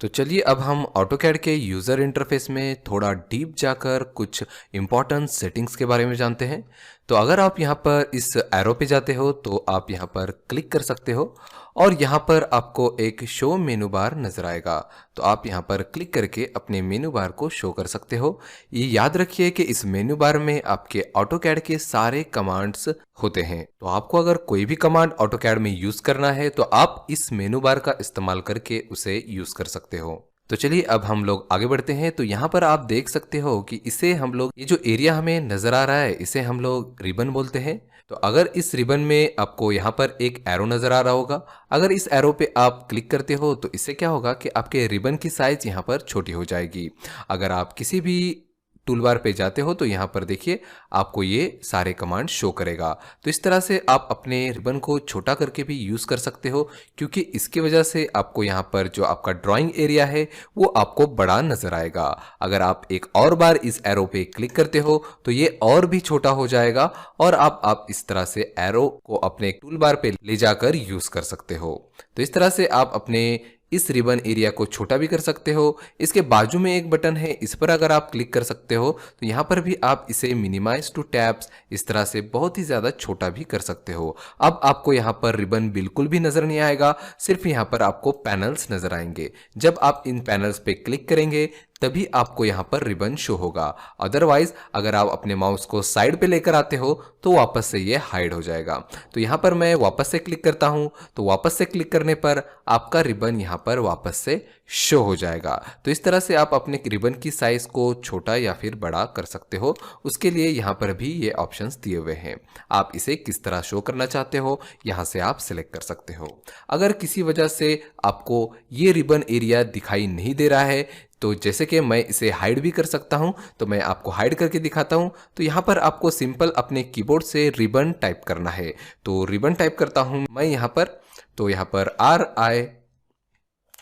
तो चलिए अब हम ऑटोकैड के यूज़र इंटरफेस में थोड़ा डीप जाकर कुछ इम्पॉर्टेंट सेटिंग्स के बारे में जानते हैं। तो अगर आप यहाँ पर इस एरो पे जाते हो तो आप यहाँ पर क्लिक कर सकते हो और यहाँ पर आपको एक शो मेनू बार नज़र आएगा। तो आप यहाँ पर क्लिक करके अपने मेनू बार को शो कर सकते हो। ये याद रखिए कि इस मेनू बार में आपके ऑटोकैड के सारे कमांड्स होते हैं। तो आपको अगर कोई भी कमांड ऑटोकैड में यूज़ करना है तो आप इस मेनू बार का इस्तेमाल करके उसे यूज़ कर सकते हो। तो चलिए अब हम लोग आगे बढ़ते हैं। तो यहाँ पर आप देख सकते हो कि इसे हम लोग, ये जो एरिया हमें नजर आ रहा है, इसे हम लोग रिबन बोलते हैं। तो अगर इस रिबन में आपको यहाँ पर एक एरो नजर आ रहा होगा, अगर इस एरो पे आप क्लिक करते हो तो इससे क्या होगा कि आपके रिबन की साइज यहाँ पर छोटी हो जाएगी। अगर आप किसी भी टूल बार पे जाते हो तो यहाँ पर देखिए आपको ये सारे कमांड शो करेगा। तो इस तरह से आप अपने रिबन को छोटा करके भी यूज़ कर सकते हो, क्योंकि इसकी वजह से आपको यहाँ पर जो आपका ड्राइंग एरिया है वो आपको बड़ा नजर आएगा। अगर आप एक और बार इस एरो पे क्लिक करते हो तो ये और भी छोटा हो जाएगा और आप इस तरह से एरो को अपने टूल बार पे ले जाकर यूज़ कर सकते हो। तो इस तरह से आप अपने इस रिबन एरिया को छोटा भी कर सकते हो। इसके बाजू में एक बटन है, इस पर अगर आप क्लिक कर सकते हो तो यहाँ पर भी आप इसे मिनिमाइज टू टैब्स इस तरह से बहुत ही ज़्यादा छोटा भी कर सकते हो। अब आपको यहाँ पर रिबन बिल्कुल भी नज़र नहीं आएगा, सिर्फ यहाँ पर आपको पैनल्स नज़र आएंगे। जब आप इन पैनल्स पे क्लिक करेंगे तभी आपको यहाँ पर रिबन शो होगा। अदरवाइज अगर आप अपने माउस को साइड पे लेकर आते हो तो वापस से ये हाइड हो जाएगा। तो यहाँ पर मैं वापस से क्लिक करता हूँ, तो वापस से क्लिक करने पर आपका रिबन यहाँ पर वापस से शो हो जाएगा। तो इस तरह से आप अपने रिबन की साइज को छोटा या फिर बड़ा कर सकते हो। उसके लिए यहाँ पर भी ये ऑप्शंस दिए हुए हैं। आप इसे किस तरह शो करना चाहते हो यहाँ से आप सिलेक्ट कर सकते हो। अगर किसी वजह से आपको ये रिबन एरिया दिखाई नहीं दे रहा है, तो जैसे कि मैं इसे हाइड भी कर सकता हूं, तो मैं आपको हाइड करके दिखाता हूं। तो यहाँ पर आपको सिंपल अपने कीबोर्ड से रिबन टाइप करना है। तो रिबन टाइप करता हूं मैं यहाँ पर, तो यहाँ पर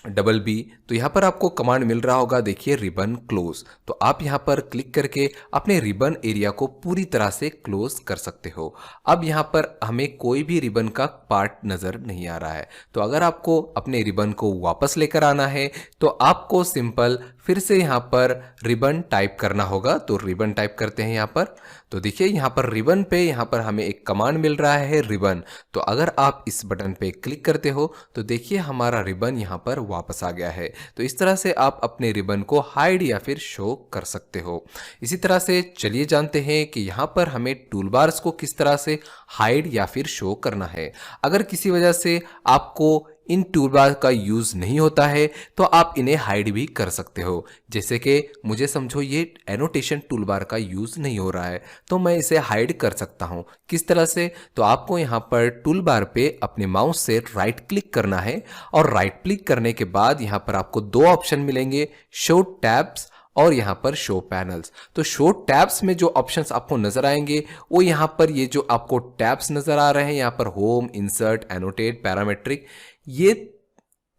RIBB, तो यहाँ पर आपको कमांड मिल रहा होगा, देखिए रिबन क्लोज। तो आप यहाँ पर क्लिक करके अपने रिबन एरिया को पूरी तरह से क्लोज कर सकते हो। अब यहाँ पर हमें कोई भी रिबन का पार्ट नज़र नहीं आ रहा है। तो अगर आपको अपने रिबन को वापस लेकर आना है तो आपको सिंपल फिर से यहाँ पर रिबन टाइप करना होगा। तो रिबन टाइप करते हैं यहाँ पर, तो देखिए यहाँ पर रिबन पे यहाँ पर हमें एक कमांड मिल रहा है रिबन। तो अगर आप इस बटन पे क्लिक करते हो तो देखिए हमारा रिबन यहाँ पर वापस आ गया है। तो इस तरह से आप अपने रिबन को हाइड या फिर शो कर सकते हो। इसी तरह से चलिए जानते हैं कि यहाँ पर हमें टूलबार्स को किस तरह से हाइड या फिर शो करना है। अगर किसी वजह से आपको इन टूलबार का यूज नहीं होता है तो आप इन्हें हाइड भी कर सकते हो। जैसे कि मुझे समझो ये एनोटेशन टूलबार का यूज नहीं हो रहा है तो मैं इसे हाइड कर सकता हूं। किस तरह से? तो आपको यहां पर टूलबार पे अपने माउस से राइट क्लिक करना है और राइट क्लिक करने के बाद यहां पर आपको दो ऑप्शन मिलेंगे, शो टैब्स और यहाँ पर शो पैनल्स। तो शो टैब्स में जो ऑप्शंस आपको नजर आएंगे वो यहाँ पर ये जो आपको टैब्स नजर आ रहे हैं, यहाँ पर होम, इंसर्ट, एनोटेट, पैरामेट्रिक, ये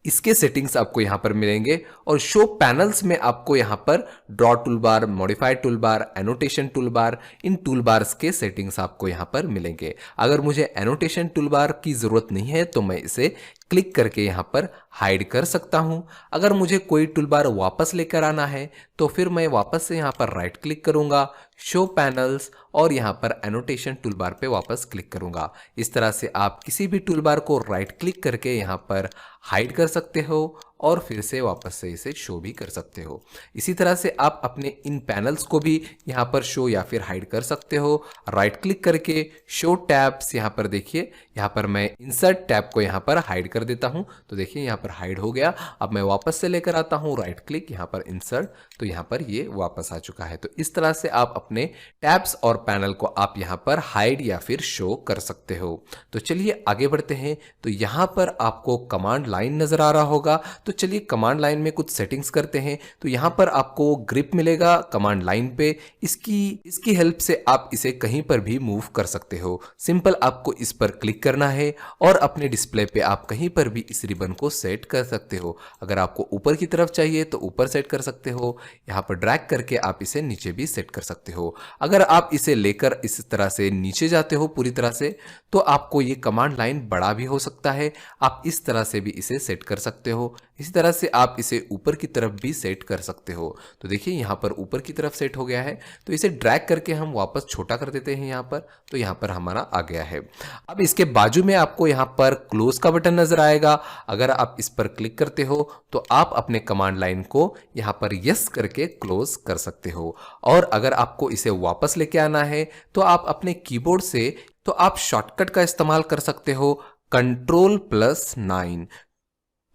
इसके सेटिंग्स आपको यहाँ पर मिलेंगे। और शो पैनल्स में आपको यहाँ पर draw toolbar, modified toolbar, annotation toolbar, इन टूलबार्स के सेटिंग्स आपको यहाँ पर मिलेंगे। अगर मुझे एनोटेशन टूलबार की जरूरत नहीं है तो मैं इसे क्लिक करके यहाँ पर हाइड कर सकता हूँ। अगर मुझे कोई टूलबार वापस लेकर आना है तो फिर मैं वापस से यहाँ पर राइट क्लिक करूँगा, शो पैनल्स और यहाँ पर एनोटेशन टूलबार पे वापस क्लिक करूँगा। इस तरह से आप किसी भी टूलबार को राइट क्लिक करके यहाँ पर हाइड कर सकते हो और फिर से वापस से इसे शो भी कर सकते हो। इसी तरह से आप अपने इन पैनल्स को भी यहाँ पर शो या फिर हाइड कर सकते हो। राइट क्लिक करके शो टैब्स, यहाँ पर देखिए यहाँ पर मैं इंसर्ट टैब को यहाँ पर हाइड कर देता हूँ। तो देखिए यहाँ पर हाइड हो गया। अब मैं वापस से लेकर आता हूँ राइट क्लिक, यहाँ पर इंसर्ट, तो यहाँ पर ये वापस आ चुका है। तो इस तरह से आप अपने टैब्स और पैनल को आप यहाँ पर हाइड या फिर शो कर सकते हो। तो चलिए आगे बढ़ते हैं। तो यहाँ पर आपको कमांड लाइन नजर आ रहा होगा। तो चलिए कमांड लाइन में कुछ सेटिंग्स करते हैं। तो यहाँ पर आपको ग्रिप मिलेगा कमांड लाइन पे। इसकी हेल्प से आप इसे कहीं पर भी मूव कर सकते हो। सिंपल आपको इस पर क्लिक करना है और अपने डिस्प्ले पे आप कहीं पर भी इस रिबन को सेट कर सकते हो। अगर आपको ऊपर की तरफ चाहिए तो ऊपर सेट कर सकते हो, यहाँ पर ड्रैग करके आप इसे नीचे भी सेट कर सकते हो। अगर आप इसे लेकर इस तरह से नीचे जाते हो पूरी तरह से तो आपको ये कमांड लाइन बड़ा भी हो सकता है। आप इस तरह से भी इसे सेट कर सकते हो। इसी तरह से आप इसे ऊपर की तरफ भी सेट कर सकते हो। तो देखिए यहाँ पर ऊपर की तरफ सेट हो गया है। तो इसे ड्रैग करके हम वापस छोटा कर देते हैं यहाँ पर, तो यहाँ पर हमारा आ गया है। अब इसके बाजू में आपको यहाँ पर क्लोज का बटन नजर आएगा। अगर आप इस पर क्लिक करते हो तो आप अपने कमांड लाइन को यहाँ पर यस करके क्लोज कर सकते हो। और अगर आपको इसे वापस लेके आना है तो आप अपने कीबोर्ड से तो आप शॉर्टकट का इस्तेमाल कर सकते हो Ctrl+9।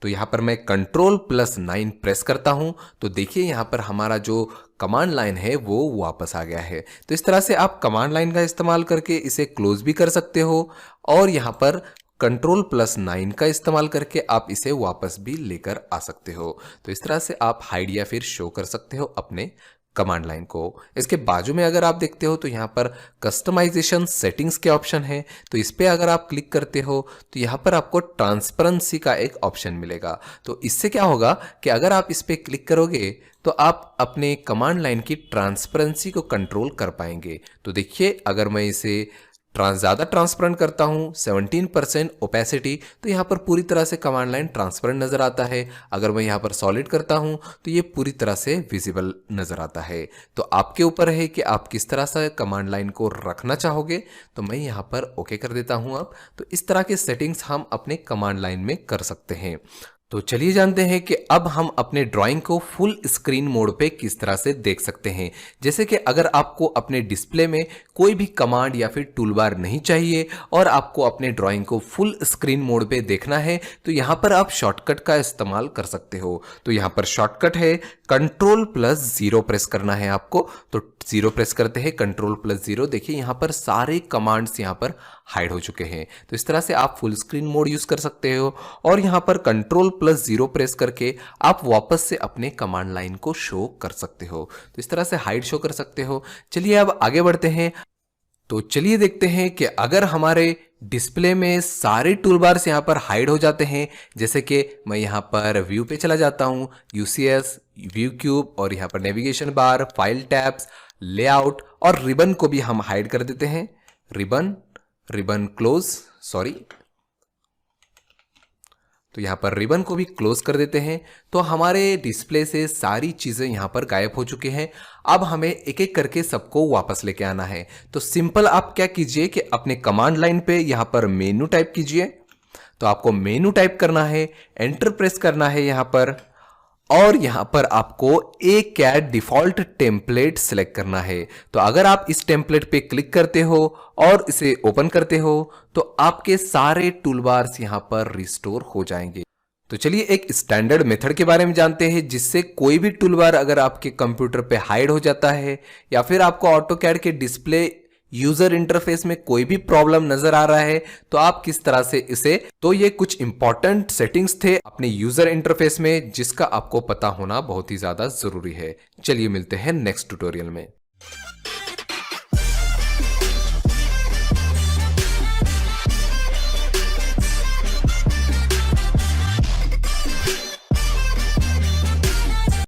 तो यहां पर मैं Ctrl+9 प्रेस करता हूं तो देखिए यहां पर हमारा जो कमांड लाइन है वो वापस आ गया है। तो इस तरह से आप कमांड लाइन का इस्तेमाल करके इसे क्लोज भी कर सकते हो और यहां पर Ctrl+9 का इस्तेमाल करके आप इसे वापस भी लेकर आ सकते हो। तो इस तरह से आप हाइड या फिर शो कर सकते हो अपने कमांड लाइन को। इसके बाजू में अगर आप देखते हो तो यहाँ पर कस्टमाइजेशन सेटिंग्स के ऑप्शन है। तो इस पे अगर आप क्लिक करते हो तो यहाँ पर आपको ट्रांसपेरेंसी का एक ऑप्शन मिलेगा। तो इससे क्या होगा कि अगर आप इस पे क्लिक करोगे तो आप अपने कमांड लाइन की ट्रांसपेरेंसी को कंट्रोल कर पाएंगे। तो देखिए अगर मैं इसे ज़्यादा ट्रांसपेरेंट करता हूँ 17% ओपेसिटी, तो यहाँ पर पूरी तरह से कमांड लाइन ट्रांसपेरेंट नज़र आता है। अगर मैं यहाँ पर सॉलिड करता हूँ तो ये पूरी तरह से विजिबल नज़र आता है। तो आपके ऊपर है कि आप किस तरह से कमांड लाइन को रखना चाहोगे। तो मैं यहाँ पर ओके कर देता हूँ। अब तो इस तरह के सेटिंग्स हम अपने कमांड लाइन में कर सकते हैं। तो चलिए जानते हैं कि अब हम अपने ड्राइंग को फुल स्क्रीन मोड पे किस तरह से देख सकते हैं। जैसे कि अगर आपको अपने डिस्प्ले में कोई भी कमांड या फिर टूलबार नहीं चाहिए और आपको अपने ड्राइंग को फुल स्क्रीन मोड पे देखना है तो यहाँ पर आप शॉर्टकट का इस्तेमाल कर सकते हो। तो यहाँ पर शॉर्टकट है Ctrl+0 प्रेस करना है आपको। तो 0 प्रेस करते हैं, Ctrl+0। देखिए यहाँ पर सारे कमांड्स यहाँ पर हाइड हो चुके हैं। तो इस तरह से आप फुल स्क्रीन मोड यूज कर सकते हो और यहाँ पर Ctrl+0 प्रेस करके आप वापस से अपने कमांड लाइन को शो कर सकते हो। तो इस तरह से हाइड शो कर सकते हो। चलिए अब आगे बढ़ते हैं। तो चलिए देखते हैं कि अगर हमारे डिस्प्ले में सारे टूलबार्स यहाँ पर हाइड हो जाते हैं, जैसे कि मैं यहाँ पर व्यू पे चला जाता हूँ, यूसीएस, व्यू क्यूब और यहाँ पर navigation bar, file tabs, layout और रिबन को भी हम हाइड कर देते हैं। रिबन क्लोज, सॉरी, तो यहाँ पर रिबन को भी क्लोज कर देते हैं। तो हमारे डिस्प्ले से सारी चीज़ें यहाँ पर गायब हो चुके हैं। अब हमें एक एक करके सबको वापस लेके आना है। तो सिंपल आप क्या कीजिए कि अपने कमांड लाइन पे यहाँ पर मेनू टाइप कीजिए। तो आपको मेनू टाइप करना है, एंटर प्रेस करना है यहाँ पर और यहाँ पर आपको एक कैट डिफॉल्ट टेम्पलेट सिलेक्ट करना है। तो अगर आप इस टेम्पलेट पे क्लिक करते हो और इसे ओपन करते हो तो आपके सारे टूलबार्स यहाँ पर रिस्टोर हो जाएंगे। तो चलिए एक स्टैंडर्ड मेथड के बारे में जानते हैं जिससे कोई भी टूलबार अगर आपके कंप्यूटर पे हाइड हो जाता है या फिर आपको ऑटोकैड के डिस्प्ले यूजर इंटरफेस में कोई भी प्रॉब्लम नजर आ रहा है तो आप किस तरह से इसे, तो ये कुछ इंपॉर्टेंट सेटिंग्स थे अपने यूजर इंटरफेस में जिसका आपको पता होना बहुत ही ज्यादा जरूरी है। चलिए मिलते हैं नेक्स्ट ट्यूटोरियल में।